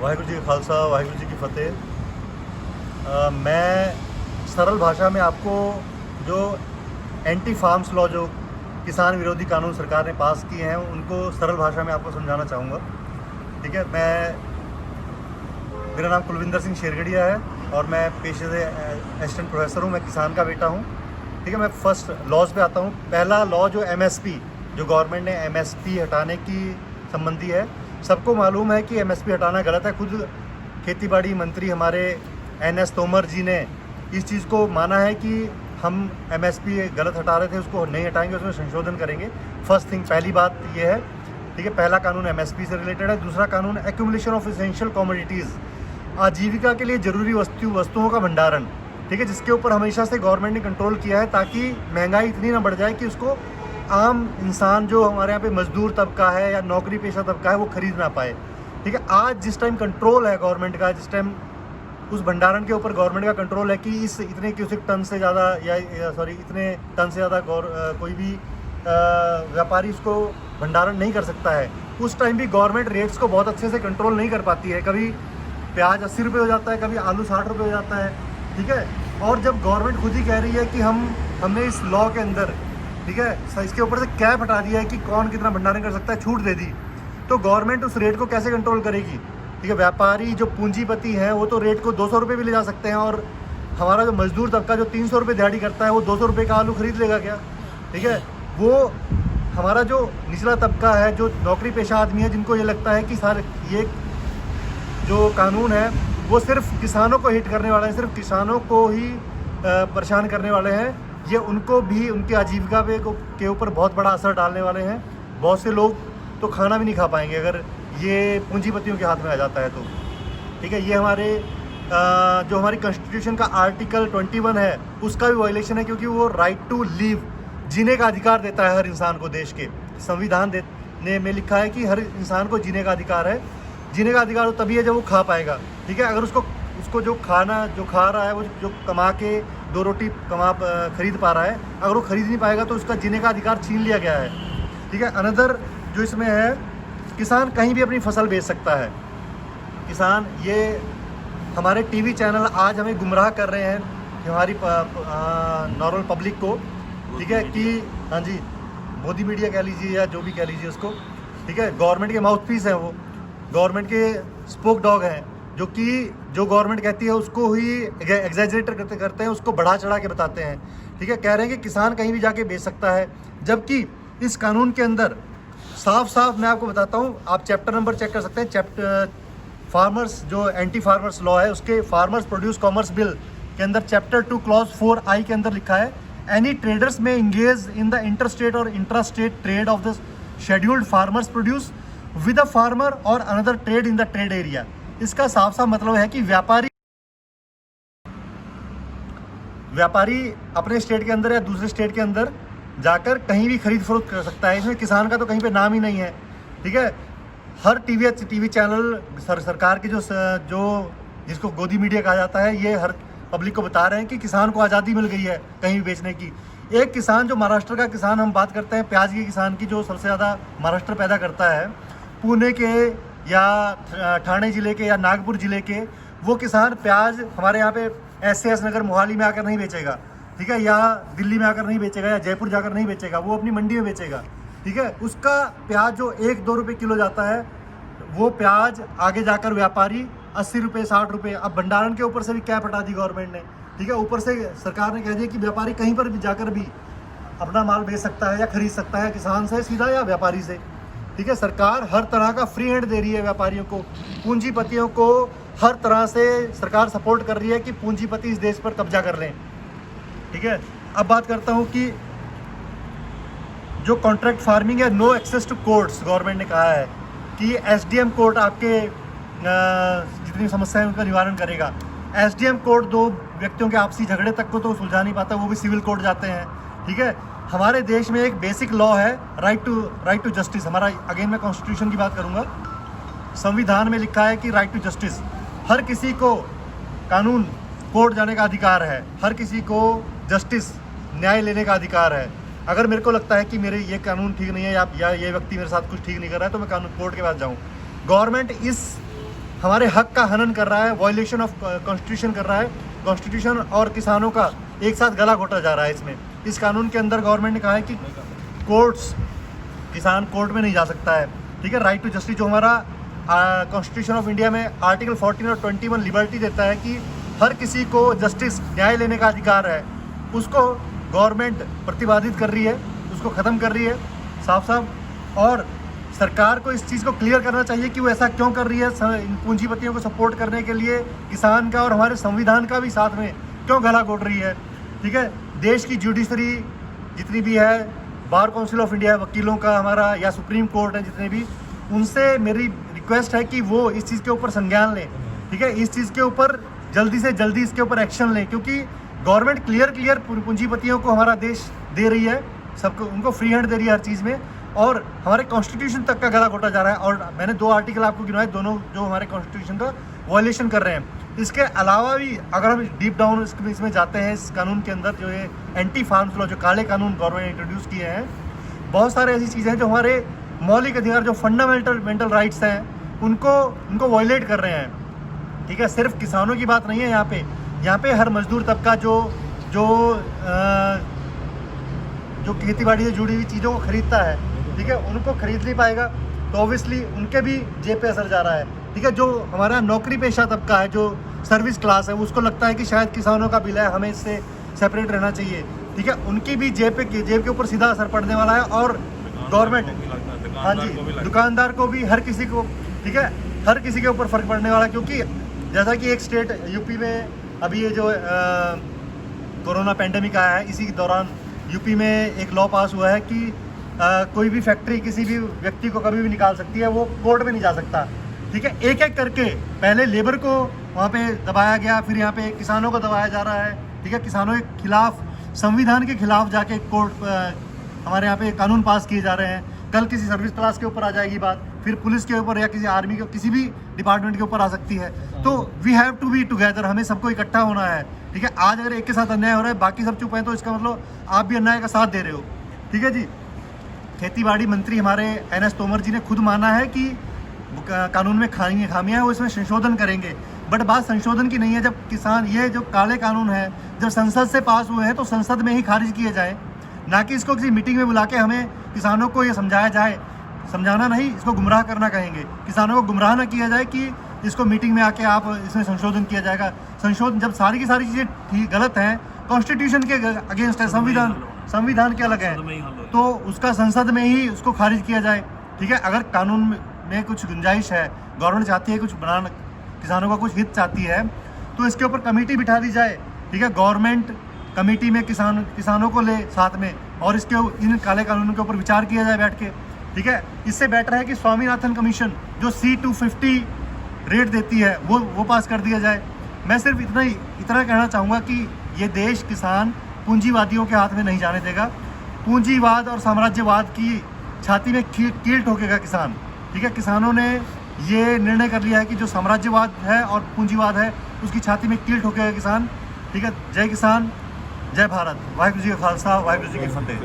वाहिगुरू जी का खालसा, वाहिगुरू जी की फ़तेह। मैं सरल भाषा में आपको जो एंटी फार्म्स लॉ, जो किसान विरोधी कानून सरकार ने पास किए हैं, उनको सरल भाषा में आपको समझाना चाहूँगा। ठीक है, मेरा नाम कुलविंदर सिंह शेरगढ़िया है और मैं पेशे से असिस्टेंट प्रोफेसर हूँ। मैं किसान का बेटा हूँ। ठीक है, मैं फर्स्ट लॉज पे आता हूँ। पहला लॉ जो एमएसपी, जो गवर्नमेंट ने एमएसपी हटाने की संबंधी है। सबको मालूम है कि एमएसपी हटाना गलत है। खुद खेतीबाड़ी मंत्री हमारे एनएस तोमर जी ने इस चीज़ को माना है कि हम एमएसपी गलत हटा रहे थे, उसको नहीं हटाएंगे, उसमें संशोधन करेंगे। फर्स्ट थिंग, पहली बात ये है। ठीक है, पहला कानून एमएसपी से रिलेटेड है। दूसरा कानून एक्यूमुलेशन ऑफ एसेंशियल कमोडिटीज़, आजीविका के लिए ज़रूरी वस्तुओं का भंडारण। ठीक है, जिसके ऊपर हमेशा से गवर्नमेंट ने कंट्रोल किया है ताकि महंगाई इतनी ना बढ़ जाए कि उसको आम इंसान, जो हमारे यहाँ पे मजदूर तबका है या नौकरी पेशा तबका है, वो खरीद ना पाए। ठीक है, आज जिस टाइम कंट्रोल है गवर्नमेंट का, जिस टाइम उस भंडारण के ऊपर गवर्नमेंट का कंट्रोल है कि इस इतने क्यूसिक टन से ज़्यादा इतने टन से ज़्यादा कोई भी व्यापारी इसको भंडारण नहीं कर सकता है, उस टाइम भी गवर्नमेंट रेट्स को बहुत अच्छे से कंट्रोल नहीं कर पाती है। कभी प्याज 80 रुपये हो जाता है, कभी आलू 60 रुपये हो जाता है। ठीक है, और जब गवर्नमेंट खुद ही कह रही है कि हमने इस लॉ के अंदर, ठीक है, इसके ऊपर से कैप हटा दिया है कि कौन कितना भंडारण कर सकता है, छूट दे दी, तो गवर्नमेंट उस रेट को कैसे कंट्रोल करेगी। ठीक है, व्यापारी जो पूंजीपति हैं वो तो रेट को 200 रुपये भी ले जा सकते हैं, और हमारा जो मजदूर तबका जो 300 रुपये दिहाड़ी करता है, वो 200 रुपये का आलू खरीद लेगा क्या। ठीक है, वो हमारा जो निचला तबका है, जो नौकरी पेशा आदमी है, जिनको ये लगता है कि सर ये जो कानून है वो सिर्फ किसानों को हिट करने वाला है, सिर्फ किसानों को ही परेशान करने वाले हैं, ये उनको भी उनकी आजीविका के ऊपर बहुत बड़ा असर डालने वाले हैं। बहुत से लोग तो खाना भी नहीं खा पाएंगे अगर ये पूंजीपतियों के हाथ में आ जाता है तो। ठीक है, ये जो हमारी कॉन्स्टिट्यूशन का आर्टिकल 21 है उसका भी वायलेशन है, क्योंकि वो राइट टू लिव, जीने का अधिकार देता है हर इंसान को। देश के संविधान ने में लिखा है कि हर इंसान को जीने का अधिकार है। जीने का अधिकार तभी है जब वो खा पाएगा। ठीक है, अगर उसको जो खा रहा है, वो जो कमा के 2 रोटी खरीद पा रहा है, अगर वो खरीद नहीं पाएगा तो उसका जीने का अधिकार छीन लिया गया है। ठीक है, अनदर जो इसमें है, किसान कहीं भी अपनी फसल बेच सकता है। किसान, ये हमारे टीवी चैनल आज हमें गुमराह कर रहे हैं, हमारी नॉर्मल पब्लिक को। ठीक है, कि हाँ जी, मोदी मीडिया कह लीजिए या जो भी कह लीजिए उसको। ठीक है, गवर्नमेंट के माउथ पीस हैं, वो गवर्नमेंट के स्पोक डॉग हैं, जो गवर्नमेंट कहती है उसको ही एग्जैजरेट करते हैं, उसको बढ़ा चढ़ा के बताते हैं। ठीक है, कह रहे हैं कि किसान कहीं भी जाके बेच सकता है, जबकि इस कानून के अंदर साफ साफ मैं आपको बताता हूँ, आप चैप्टर नंबर चेक कर सकते हैं। चैप्टर फार्मर्स, जो एंटी फार्मर्स लॉ है, उसके फार्मर्स प्रोड्यूस कॉमर्स बिल के अंदर चैप्टर 2 क्लॉज 4I के अंदर लिखा है, एनी ट्रेडर्स में इंगेज इन द इंटरस्टेट और intrastate trade of the scheduled farmers produce with a farmer और another trade in the trade area. इसका साफ साफ मतलब है कि व्यापारी अपने स्टेट के अंदर या दूसरे स्टेट के अंदर जाकर कहीं भी खरीद फरोख्त कर सकता है। इसमें किसान का तो कहीं पे नाम ही नहीं है। ठीक है, हर टीवी चैनल सरकार के जो जिसको गोदी मीडिया कहा जाता है, ये हर पब्लिक को बता रहे हैं कि किसान को आज़ादी मिल गई है कहीं भी बेचने की। एक किसान, जो महाराष्ट्र का किसान, हम बात करते हैं प्याज के किसान की, जो सबसे ज़्यादा महाराष्ट्र पैदा करता है, पुणे के या ठाणे ज़िले के या नागपुर ज़िले के, वो किसान प्याज हमारे यहाँ पे SAS नगर मोहाली में आकर नहीं बेचेगा। ठीक है, या दिल्ली में आकर नहीं बेचेगा, या जयपुर जाकर नहीं बेचेगा, वो अपनी मंडी में बेचेगा। ठीक है, उसका प्याज जो 1-2 रुपये किलो जाता है, वो प्याज आगे जाकर व्यापारी 80 रुपये 60 रुपये। अब भंडारण के ऊपर से भी कैप हटा दी गवर्नमेंट ने। ठीक है, ऊपर से सरकार ने कह दिया कि व्यापारी कहीं पर भी जाकर भी अपना माल बेच सकता है या खरीद सकता है, किसान से सीधा या व्यापारी से। ठीक है, सरकार हर तरह का फ्री हैंड दे रही है व्यापारियों को, पूंजीपतियों को हर तरह से सरकार सपोर्ट कर रही है कि पूंजीपति इस देश पर कब्जा कर लें। ठीक है, अब बात करता हूँ कि जो कॉन्ट्रैक्ट फार्मिंग है, no access to courts, government ने कहा है कि SDM कोर्ट आपके जितनी समस्याएं उनका निवारण करेगा। SDM कोर्ट 2 व्यक्तियों के आपसी झगड़े तक को तो सुलझा नहीं पाता, वो भी सिविल कोर्ट जाते हैं। ठीक है, हमारे देश में एक बेसिक लॉ है, राइट टू जस्टिस। हमारा, अगेन मैं कॉन्स्टिट्यूशन की बात करूंगा, संविधान में लिखा है कि राइट टू जस्टिस, हर किसी को कानून कोर्ट जाने का अधिकार है, हर किसी को जस्टिस, न्याय लेने का अधिकार है। अगर मेरे को लगता है कि मेरे ये कानून ठीक नहीं है या ये व्यक्ति मेरे साथ कुछ ठीक नहीं कर रहा है, तो मैं कानून कोर्ट के पास जाऊँ। गवर्नमेंट इस हमारे हक का हनन कर रहा है, वॉयलेशन ऑफ कॉन्स्टिट्यूशन कर रहा है। कॉन्स्टिट्यूशन और किसानों का एक साथ गला घोटा जा रहा है इसमें। इस कानून के अंदर गवर्नमेंट ने कहा है कि कोर्ट्स, किसान कोर्ट में नहीं जा सकता है, ठीक है। राइट टू जस्टिस जो हमारा कॉन्स्टिट्यूशन ऑफ इंडिया में आर्टिकल 14 और 21 लिबर्टी देता है कि हर किसी को जस्टिस, न्याय लेने का अधिकार है, उसको गवर्नमेंट प्रतिपादित कर रही है, उसको ख़त्म कर रही है साफ साफ। और सरकार को इस चीज़ को क्लियर करना चाहिए कि वो ऐसा क्यों कर रही है, इन पूंजीपतियों को सपोर्ट करने के लिए किसान का और हमारे संविधान का भी साथ में क्यों गला घोट रही है, ठीक है। देश की जुडिशरी जितनी भी है, बार काउंसिल ऑफ इंडिया, वकीलों का हमारा, या सुप्रीम कोर्ट है जितने भी, उनसे मेरी रिक्वेस्ट है कि वो इस चीज़ के ऊपर संज्ञान लें, ठीक है। इस चीज़ के ऊपर जल्दी से जल्दी इसके ऊपर एक्शन लें, क्योंकि गवर्नमेंट क्लियर पूंजीपतियों को हमारा देश दे रही है, सबको उनको फ्री हैंड दे रही है हर चीज़ में, और हमारे कॉन्स्टिट्यूशन तक का गला घोटा जा रहा है। और मैंने 2 आर्टिकल आपको गिनवाए, दोनों जो हमारे कॉन्स्टिट्यूशन का वॉयलेशन कर रहे हैं। इसके अलावा भी अगर हम डीप डाउन इसमें जाते हैं, इस कानून के अंदर जो है एंटी फार्म्स लॉ, जो काले कानून गवर्नमेंट ने इंट्रोड्यूस किए हैं, बहुत सारे ऐसी चीज़ें हैं जो हमारे मौलिक अधिकार, जो फंडामेंटल राइट्स हैं, उनको वॉयलेट कर रहे हैं, ठीक है। सिर्फ किसानों की बात नहीं है यहाँ पे हर मजदूर तबका जो खेती बाड़ी से जुड़ी हुई चीज़ों को खरीदता है, ठीक है, उनको खरीद नहीं पाएगा, तो ऑब्वियसली उनके भी जेब पे असर जा रहा है, ठीक है। जो हमारा नौकरी पेशा तबका है, जो सर्विस क्लास है, उसको लगता है कि शायद किसानों का बिल है, हमें इससे सेपरेट रहना चाहिए, ठीक है। उनकी भी जेब के ऊपर सीधा असर पड़ने वाला है। और गवर्नमेंट, हाँ जी, दुकानदार को भी, हर किसी को, ठीक है, हर किसी के ऊपर फ़र्क पड़ने वाला है। क्योंकि जैसा कि एक स्टेट यूपी में अभी ये जो कोरोना पैंडेमिक आया है, इसी के दौरान यूपी में एक लॉ पास हुआ है कि कोई भी फैक्ट्री किसी भी व्यक्ति को कभी भी निकाल सकती है, वो कोर्ट में नहीं जा सकता, ठीक है। एक एक करके पहले लेबर को वहाँ पे दबाया गया, फिर यहाँ पे किसानों को दबाया जा रहा है, ठीक है। किसानों के खिलाफ, संविधान के खिलाफ जाके कोर्ट, हमारे यहाँ पे कानून पास किए जा रहे हैं। कल किसी सर्विस क्लास के ऊपर आ जाएगी बात, फिर पुलिस के ऊपर या किसी आर्मी के, किसी भी डिपार्टमेंट के ऊपर आ सकती है। तो we have to be together, हमें सबको इकट्ठा होना है, ठीक है। आज अगर एक के साथ अन्याय हो रहा है, बाकी सब चुप हैं, तो इसका मतलब आप भी अन्याय का साथ दे रहे हो, ठीक है जी। खेतीबाड़ी मंत्री हमारे NS तोमर जी ने खुद माना है कि कानून में खामियां हैं, वो इसमें संशोधन करेंगे। बट बात संशोधन की नहीं है। जब किसान, ये जो काले कानून है, जब संसद से पास हुए हैं तो संसद में ही खारिज किए जाए, ना कि इसको किसी मीटिंग में बुला के हमें किसानों को ये समझाया जाए। समझाना नहीं, इसको गुमराह करना कहेंगे। किसानों को गुमराह ना किया जाए कि इसको मीटिंग में आके आप इसमें संशोधन किया जाएगा। संशोधन जब सारी की सारी चीज़ें ठीक गलत हैं, कॉन्स्टिट्यूशन के अगेंस्ट है, संविधान के अलग है, तो उसका संसद में ही उसको खारिज किया जाए, ठीक है। अगर कानून में कुछ गुंजाइश है, गवर्नमेंट चाहती है कुछ बनाना, किसानों का कुछ हित चाहती है, तो इसके ऊपर कमेटी बिठा दी जाए, ठीक है। गवर्नमेंट कमेटी में किसानों को ले साथ में, और इन काले कानूनों के ऊपर विचार किया जाए बैठ के, ठीक है। इससे बेटर है कि स्वामीनाथन कमीशन जो C-250 रेट देती है वो पास कर दिया जाए। मैं सिर्फ इतना कहना चाहूँगा कि ये देश किसान पूंजीवादियों के हाथ में नहीं जाने देगा। पूंजीवाद और साम्राज्यवाद की छाती में कील ठोकेगा किसान, ठीक है। किसानों ने ये निर्णय कर लिया है कि जो साम्राज्यवाद है और पूंजीवाद है, उसकी छाती में कील ठोकेगा किसान, ठीक है। जय किसान, जय भारत। वाहिगुरू जी का खालसा, वाहिगुरू जी की फतेह।